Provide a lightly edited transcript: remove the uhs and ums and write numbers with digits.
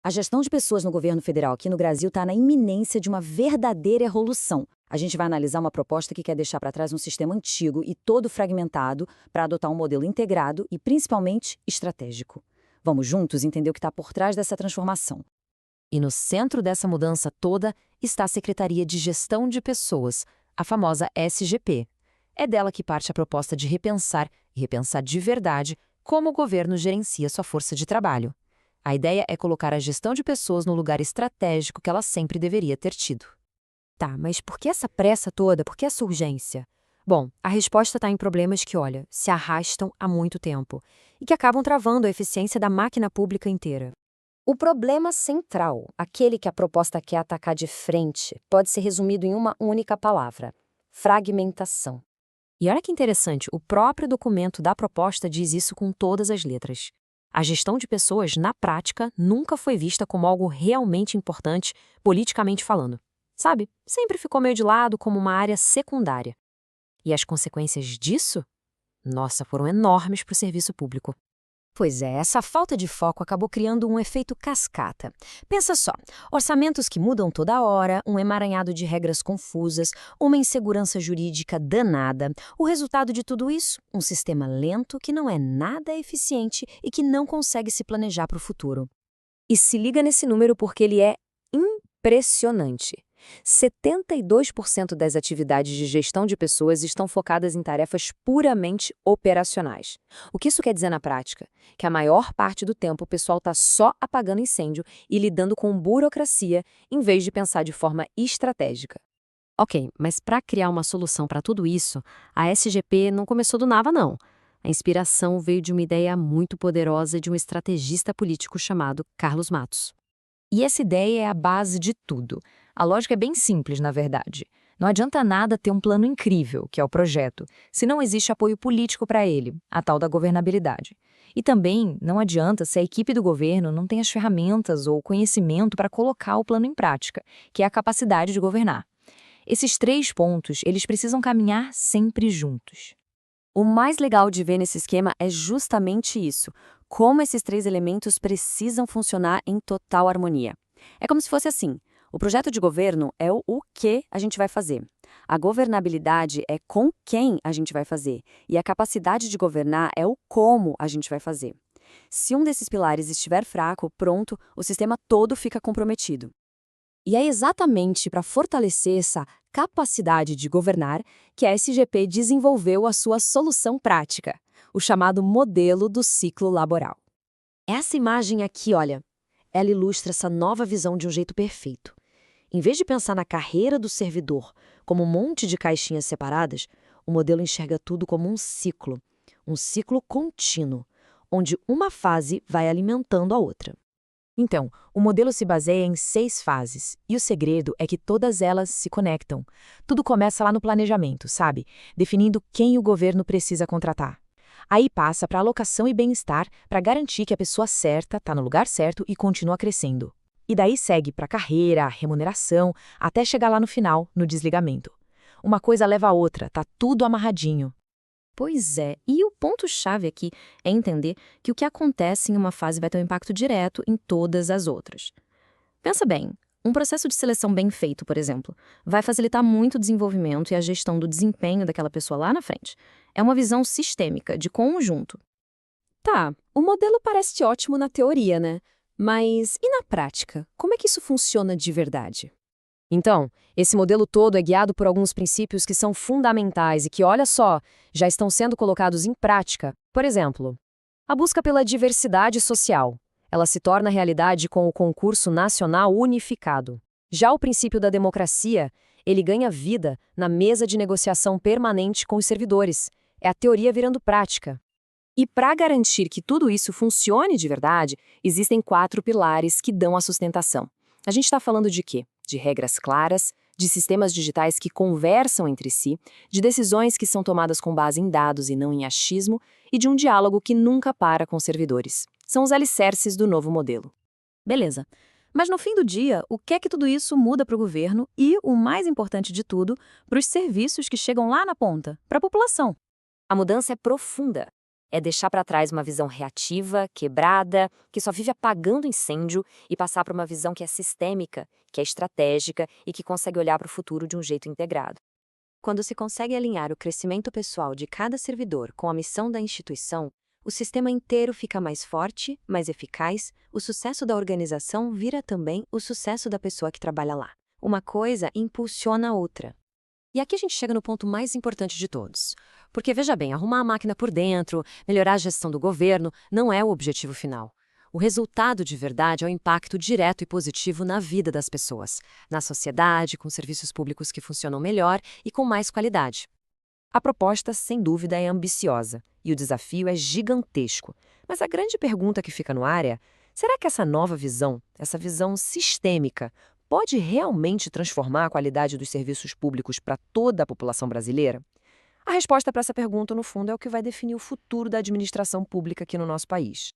A gestão de pessoas no governo federal aqui no Brasil está na iminência de uma verdadeira evolução. A gente vai analisar uma proposta que quer deixar para trás um sistema antigo e todo fragmentado para adotar um modelo integrado e, principalmente, estratégico. Vamos juntos entender o que está por trás dessa transformação. E no centro dessa mudança toda está a Secretaria de Gestão de Pessoas, a famosa SGP. É dela que parte a proposta de repensar, e repensar de verdade, como o governo gerencia sua força de trabalho. A ideia é colocar a gestão de pessoas no lugar estratégico que ela sempre deveria ter tido. Tá, mas por que essa pressa toda? Por que essa urgência? Bom, a resposta está em problemas que, olha, se arrastam há muito tempo e que acabam travando a eficiência da máquina pública inteira. O problema central, aquele que a proposta quer atacar de frente, pode ser resumido em uma única palavra: fragmentação. E olha que interessante, o próprio documento da proposta diz isso com todas as letras. A gestão de pessoas, na prática, nunca foi vista como algo realmente importante, politicamente falando. Sabe? Sempre ficou meio de lado como uma área secundária. E as consequências disso? Nossa, foram enormes para o serviço público. Pois é, essa falta de foco acabou criando um efeito cascata. Pensa só, orçamentos que mudam toda hora, um emaranhado de regras confusas, uma insegurança jurídica danada. O resultado de tudo isso? Um sistema lento que não é nada eficiente e que não consegue se planejar para o futuro. E se liga nesse número porque ele é impressionante. 72% das atividades de gestão de pessoas estão focadas em tarefas puramente operacionais. O que isso quer dizer na prática? Que a maior parte do tempo o pessoal está só apagando incêndio e lidando com burocracia, em vez de pensar de forma estratégica. Ok, mas para criar uma solução para tudo isso, a SGP não começou do nada, não. A inspiração veio de uma ideia muito poderosa de um estrategista político chamado Carlos Matos. E essa ideia é a base de tudo. A lógica é bem simples, na verdade. Não adianta nada ter um plano incrível, que é o projeto, se não existe apoio político para ele, a tal da governabilidade. E também não adianta se a equipe do governo não tem as ferramentas ou conhecimento para colocar o plano em prática, que é a capacidade de governar. Esses 3 pontos, eles precisam caminhar sempre juntos. O mais legal de ver nesse esquema é justamente isso, como esses 3 elementos precisam funcionar em total harmonia. É como se fosse assim, o projeto de governo é o que a gente vai fazer. A governabilidade é com quem a gente vai fazer, e a capacidade de governar é o como a gente vai fazer. Se um desses pilares estiver fraco, pronto, o sistema todo fica comprometido. E é exatamente para fortalecer essa capacidade de governar que a SGP desenvolveu a sua solução prática, o chamado modelo do ciclo laboral. Essa imagem aqui, olha, ela ilustra essa nova visão de um jeito perfeito. Em vez de pensar na carreira do servidor como um monte de caixinhas separadas, o modelo enxerga tudo como um ciclo contínuo, onde uma fase vai alimentando a outra. Então, o modelo se baseia em 6 fases, e o segredo é que todas elas se conectam. Tudo começa lá no planejamento, sabe? Definindo quem o governo precisa contratar. Aí passa para alocação e bem-estar para garantir que a pessoa certa está no lugar certo e continua crescendo. E daí segue para a carreira, a remuneração, até chegar lá no final, no desligamento. Uma coisa leva a outra, tá tudo amarradinho. Pois é, e o ponto-chave aqui é entender que o que acontece em uma fase vai ter um impacto direto em todas as outras. Pensa bem, um processo de seleção bem feito, por exemplo, vai facilitar muito o desenvolvimento e a gestão do desempenho daquela pessoa lá na frente. É uma visão sistêmica, de conjunto. Tá, o modelo parece ótimo na teoria, né? Mas e na prática? Como é que isso funciona de verdade? Então, esse modelo todo é guiado por alguns princípios que são fundamentais e que, olha só, já estão sendo colocados em prática. Por exemplo, a busca pela diversidade social. Ela se torna realidade com o concurso nacional unificado. Já o princípio da democracia, ele ganha vida na mesa de negociação permanente com os servidores. É a teoria virando prática. E para garantir que tudo isso funcione de verdade, existem 4 pilares que dão a sustentação. A gente está falando de quê? De regras claras, de sistemas digitais que conversam entre si, de decisões que são tomadas com base em dados e não em achismo, e de um diálogo que nunca para com os servidores. São os alicerces do novo modelo. Beleza. Mas no fim do dia, o que é que tudo isso muda para o governo e, o mais importante de tudo, para os serviços que chegam lá na ponta, para a população? A mudança é profunda. É deixar para trás uma visão reativa, quebrada, que só vive apagando incêndio e passar para uma visão que é sistêmica, que é estratégica e que consegue olhar para o futuro de um jeito integrado. Quando se consegue alinhar o crescimento pessoal de cada servidor com a missão da instituição, o sistema inteiro fica mais forte, mais eficaz, o sucesso da organização vira também o sucesso da pessoa que trabalha lá. Uma coisa impulsiona a outra. E aqui a gente chega no ponto mais importante de todos. Porque, veja bem, arrumar a máquina por dentro, melhorar a gestão do governo, não é o objetivo final. O resultado de verdade é o impacto direto e positivo na vida das pessoas, na sociedade, com serviços públicos que funcionam melhor e com mais qualidade. A proposta, sem dúvida, é ambiciosa e o desafio é gigantesco. Mas a grande pergunta que fica no ar é: será que essa nova visão, essa visão sistêmica, pode realmente transformar a qualidade dos serviços públicos para toda a população brasileira? A resposta para essa pergunta, no fundo, é o que vai definir o futuro da administração pública aqui no nosso país.